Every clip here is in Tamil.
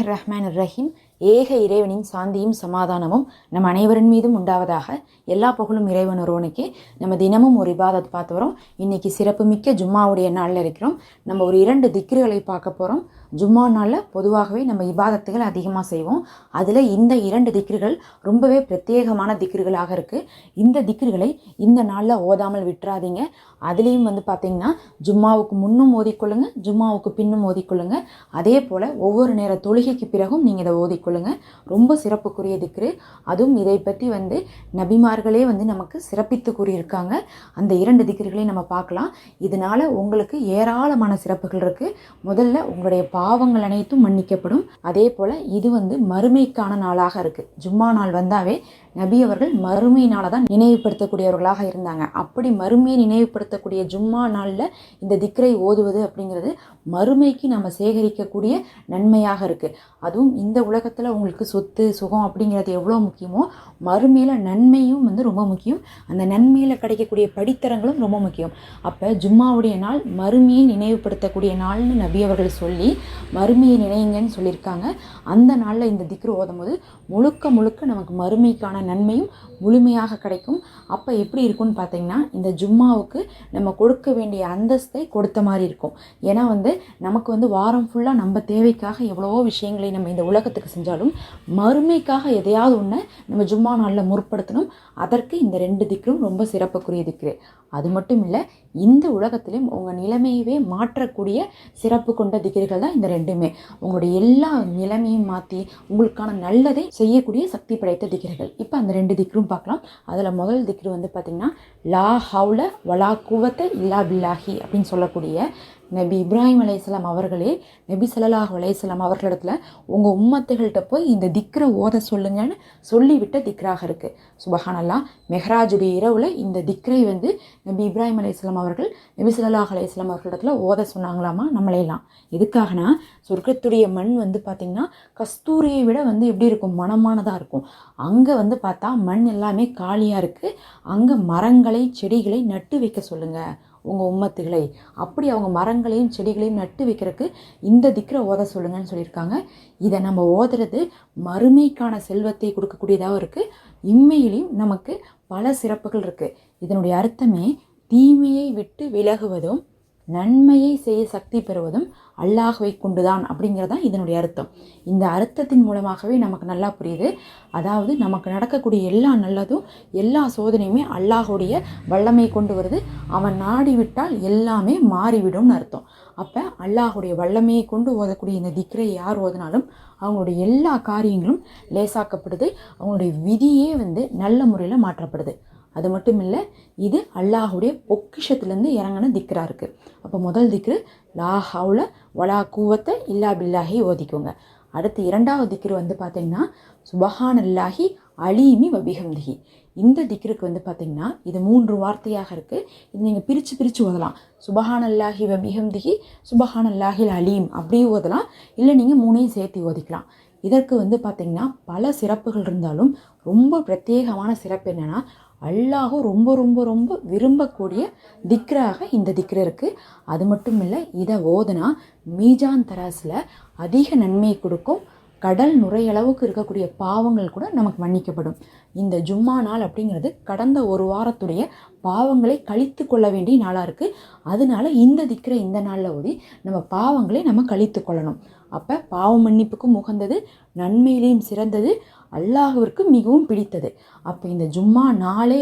ரஹ்மான் ரஹீம். ஏக இறைவனின் சாந்தியும் சமாதானமும் நம் அனைவரின் மீதும் உண்டாவதாக. எல்லா புகழும் இறைவன் ஒருவனுக்கே. நம்ம தினமும் ஒரு இபாதத் பார்த்து வரோம். இன்னைக்கு சிறப்பு மிக்க ஜும்மாவுடைய நாளில் இருக்கிறோம். நம்ம ஒரு 2 திக்ருகளை பார்க்க போகிறோம். ஜும்மா நாளில் பொதுவாகவே நம்ம இபாதத்துகள் அதிகமாக செய்வோம். அதில் இந்த 2 திக்ருகள் ரொம்பவே பிரத்யேகமான திக்ருகளாக இருக்குது. இந்த திக்ருகளை இந்த நாளில் ஓதாமல் விட்டுறாதீங்க. அதுலேயும் பார்த்திங்கன்னா ஜும்மாவுக்கு முன்னும் ஓதிக்கொள்ளுங்க, ஜும்மாவுக்கு பின்னும் ஓதிக்கொள்ளுங்க. அதே போல் ஒவ்வொரு நேர தொழுகைக்கு பிறகும் நீங்கள் இதை ஓதிக்கொள்ளுங்க. ரொம்ப சிறப்புக்குரிய திக்ரு. அதுவும் இதை பற்றி நபிமார்களே நமக்கு சிறப்பித்து கூறியிருக்காங்க. அந்த 2 திக்ருகளையும் நம்ம பார்க்கலாம். இதனால் உங்களுக்கு ஏராளமான சிறப்புகள் இருக்குது. முதல்ல உங்களுடைய பாவங்கள் அனைத்தும் மன்னிக்கப்படும். அதே போல் இது மறுமைக்கான நாளாக இருக்குது. ஜும்மா நாள் வந்தாவே நபி அவர்கள் மறுமை நாளை தான் நினைவுபடுத்தக்கூடியவர்களாக இருந்தாங்க. அப்படி மறுமையை நினைவுபடுத்தக்கூடிய ஜும்மா நாளில் இந்த திக்ரை ஓதுவது அப்படிங்கிறது மறுமைக்கு நம்ம சேகரிக்கக்கூடிய நன்மையாக இருக்குது. அதுவும் இந்த உலகத்தில் உங்களுக்கு சொத்து சுகம் அப்படிங்கிறது எவ்வளோ முக்கியமோ மறுமையில் நன்மையும் ரொம்ப முக்கியம். அந்த நன்மையில் கிடைக்கக்கூடிய படித்தரங்களும் ரொம்ப முக்கியம். அப்போ ஜும்மாவுடைய நாள் மறுமையை நினைவுபடுத்தக்கூடிய நாள்னு நபி அவர்கள் சொல்லி மறுமையை நினைங்கன்னு சொல்லியிருக்காங்க. அந்த நாளில் இந்த திக்ரு ஓதும் போது முழுக்க நமக்கு மறுமைக்கான நன்மையும் முழுமையாக கிடைக்கும். அப்போ எப்படி இருக்கும்னு பார்த்தீங்கன்னா, இந்த ஜும்மாவுக்கு நம்ம கொடுக்க வேண்டிய அந்தஸ்தை கொடுத்த மாதிரி இருக்கும். ஏன்னா நமக்கு வாரம் ஃபுல்லாக நம்ம தேவைக்காக எவ்வளவோ விஷயங்களை நம்ம இந்த உலகத்துக்கு செஞ்சாலும் மறுமைக்காக எதையாவது ஒன்று நம்ம ஜும்மா நாளில் முற்படுத்தணும். அதற்கு இந்த 2 திக்ரும் ரொம்ப சிறப்புக்குரிய திக்ரு. அது மட்டும் இல்லை, இந்த உலகத்திலும் உங்கள் நிலைமையவே மாற்றக்கூடிய சிறப்பு கொண்ட திக்ருகள் தான் இந்த 2மே. உங்களுடைய எல்லா நிலைமையும் மாற்றி உங்களுக்கான நல்லதை செய்யக்கூடிய சக்தி படைத்த திக்ருகள். இப்போ அந்த 2 திக்ரும் பார்க்கலாம். அதில் முதல் திக்ரு பார்த்திங்கன்னா, லா ஹவுல வலா குவத்த இல்லா பில்லாஹி அப்படின்னு சொல்லக்கூடிய நபி இப்ராஹிம் அலைஹிஸ்ஸலாம் அவர்களே நபி ஸல்லல்லாஹு அலைஹி வஸல்லம் அவர்களிடத்துல உங்கள் உம்மத்துகள்கிட்ட போய் இந்த திக்ரை ஓத சொல்லுங்கன்னு சொல்லிவிட்ட திக்ராக இருக்குது. சுபஹானல்லாஹ். மெஹராஜுடைய இரவில் இந்த திக்ரை நபி இப்ராஹிம் அலைஹிஸ்ஸலாம் அவர்கள் நபி ஸல்லல்லாஹு அலைஹி வஸல்லம் அவர்களிடத்துல ஓத சொன்னாங்களாமா நம்மளையெல்லாம். எதுக்காகனா, சொர்க்கத்துடைய மண் பார்த்திங்கன்னா கஸ்தூரியை விட எப்படி இருக்கும், மனமானதாக இருக்கும். அங்கே பார்த்தா மண் எல்லாமே காலியாக இருக்குது. அங்கே மரங்களை செடிகளை நட்டு வைக்க சொல்லுங்கள் உங்கள் உம்மத்துகளை. அப்படி அவங்க மரங்களையும் செடிகளையும் நட்டு வைக்கிறதுக்கு இந்த திக்ரை ஓத சொல்லுங்கன்னு சொல்லியிருக்காங்க. இதை நம்ம ஓதுறது மறுமைக்கான செல்வத்தை கொடுக்கக்கூடியதாகவும் இருக்குது. இம்மையிலையும் நமக்கு பல சிறப்புகள் இருக்குது. இதனுடைய அர்த்தமே தீமையை விட்டு விலகுவதும் நன்மையை செய்ய சக்தி பெறுவதும் அல்லாஹ்வை கொண்டுதான் அப்படிங்கிறதான் இதனுடைய அர்த்தம். இந்த அர்த்தத்தின் மூலமாகவே நமக்கு நல்லா புரியுது. அதாவது நமக்கு நடக்கக்கூடிய எல்லா நல்லதும் எல்லா சோதனையுமே அல்லாஹுடைய வல்லமை கொண்டு வருது. அவன் நாடி விட்டால் எல்லாமே மாறிவிடும்னு அர்த்தம். அப்போ அல்லாஹுடைய வல்லமையை கொண்டு ஓதக்கூடிய இந்த திக்ரை யார் ஓதினாலும் அவங்களுடைய எல்லா காரியங்களும் லேசாக்கப்படுது. அவங்களுடைய விதியே நல்ல முறையில் மாற்றப்படுது. அது மட்டும் இல்லை, இது அல்லாஹுடைய பொக்கிஷத்துலேருந்து இறங்கின திக்ரா இருக்குது. அப்போ முதல் திக்ரு லா ஹவுல வலா கூவத்தை இல்லா பில்லாஹி ஓதிக்கோங்க. அடுத்து 2வது திக்ரு பார்த்திங்கன்னா, சுபஹானல்லாஹி அலீமி வபிஹம்திஹி. இந்த திக்ருக்கு பார்த்திங்கன்னா இது 3 வார்த்தையாக இருக்குது. இது நீங்கள் பிரித்து ஓதலாம். சுபஹானல்லாஹி வபிஹம்திஹி, சுபஹானல்லாஹில் அலீம் அப்படியே ஓதலாம். இல்லை நீங்கள் 3ஐயும் சேர்த்து ஓதிக்கலாம். இதற்கு பார்த்திங்கன்னா பல சிறப்புகள் இருந்தாலும் ரொம்ப பிரத்யேகமான சிறப்பு என்னென்னா, அல்லாஹ் ரொம்ப ரொம்ப ரொம்ப விரும்பக்கூடிய திக்ராக இந்த திக்ரு இருக்குது. அது மட்டும் இல்லை, இதை ஓதுனா மீஜான் தராசில் அதிக நன்மையை கொடுக்கும். கடல் நுரையளவுக்கு இருக்கக்கூடிய பாவங்கள் கூட நமக்கு மன்னிக்கப்படும். இந்த ஜும்மா நாள் அப்படிங்கிறது கடந்த ஒரு வாரத்துடைய பாவங்களை கழித்து கொள்ள வேண்டிய நாளாக இருக்குது. அதனால இந்த திக்ரை இந்த நாளில் ஓதி நம்ம பாவங்களை நம்ம கழித்து கொள்ளணும். அப்போ பாவ மன்னிப்புக்கும் உகந்தது, நன்மையிலையும் சிறந்தது, அல்லாஹ்விற்கு மிகவும் பிடித்தது. அப்போ இந்த ஜும்மா நாளே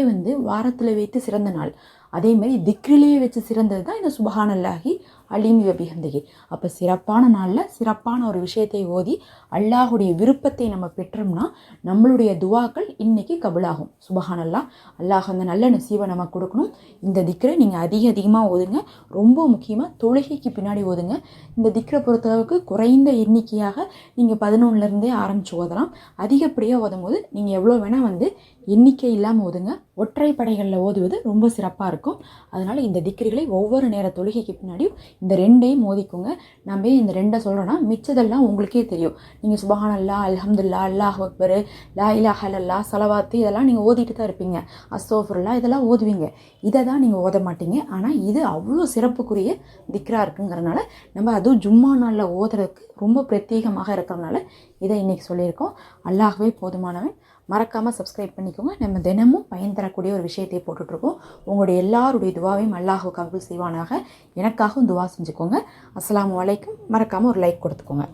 வாரத்தில் வைத்து சிறந்த நாள். அதே மாதிரி திக்ரிலேயே வச்சு சிறந்தது தான் இந்த சுபஹானல்லாஹி அலீமி வபிஹம்திஹி. அப்போ சிறப்பான நாளில் சிறப்பான ஒரு விஷயத்தை ஓதி அல்லாஹுடைய விருப்பத்தை நம்ம பெற்றோம்னா நம்மளுடைய துவாக்கள் இன்னைக்கு கபுலாகும். சுபஹானல்லாஹ். அல்லாஹ் அந்த நல்ல நசீவை நமக்கு கொடுக்கணும். இந்த திக்ரை நீங்கள் அதிகமாக ஓதுங்க. ரொம்ப முக்கியமாக தொழுகைக்கு பின்னாடி ஓதுங்க. இந்த திக்ரை பொறுத்தளவுக்கு குறைந்த எண்ணிக்கையாக நீங்கள் 11லேருந்தே ஆரம்பித்து ஓதலாம். அதிகப்படியாக ஓதும் போது நீங்கள் எவ்வளோ வேணால் எண்ணிக்கை இல்லாமல் ஓதுங்க. ஒற்றைப்படைகளில் ஓதுவது ரொம்ப சிறப்பாக இருக்கும். அதனால் இந்த திக்ருகளை ஒவ்வொரு நேர தொழுகைக்கு பின்னாடியும் இந்த 2ஐயும் ஓதிக்கோங்க. நம்ம இந்த 2 சொல்கிறோன்னா மிச்சதெல்லாம் உங்களுக்கே தெரியும். நீங்கள் சுபஹானல்லாஹ், அல்ஹம்துலில்லாஹ், அல்லாஹ் அக்பர், லா இலாஹ இல்லல்லாஹ், ஸலவாத்து இதெல்லாம் நீங்கள் ஓதிட்டு தான் இருப்பீங்க. அஸ்தக்ஃபிருல்லாஹ் இதெல்லாம் ஓதுவீங்க. இதை தான் நீங்கள் ஓத மாட்டீங்க. ஆனால் இது அவ்வளோ சிறப்புக்குரிய திக்ரா இருக்குங்கிறனால நம்ம அதுவும் ஜும்மா நாளில் ஓதுறதுக்கு ரொம்ப பிரத்யேகமாக இருக்கிறதுனால இதை இன்றைக்கி சொல்லியிருக்கோம். அல்லாஹ்வே போதுமானவன். மறக்காமல் சப்ஸ்கிரைப் பண்ணிக்கோங்க. நம்ம தினமும் பயன் தரக்கூடிய ஒரு விஷயத்தை போட்டுட்ருக்கோம். உங்களுடைய எல்லாருடைய துவாவையும் அல்லாஹ் கபூல் செய்வானாக. எனக்காகவும் துவா செஞ்சுக்கோங்க. அஸ்ஸலாமு அலைக்கும். மறக்காமல் ஒரு லைக் கொடுத்துக்கோங்க.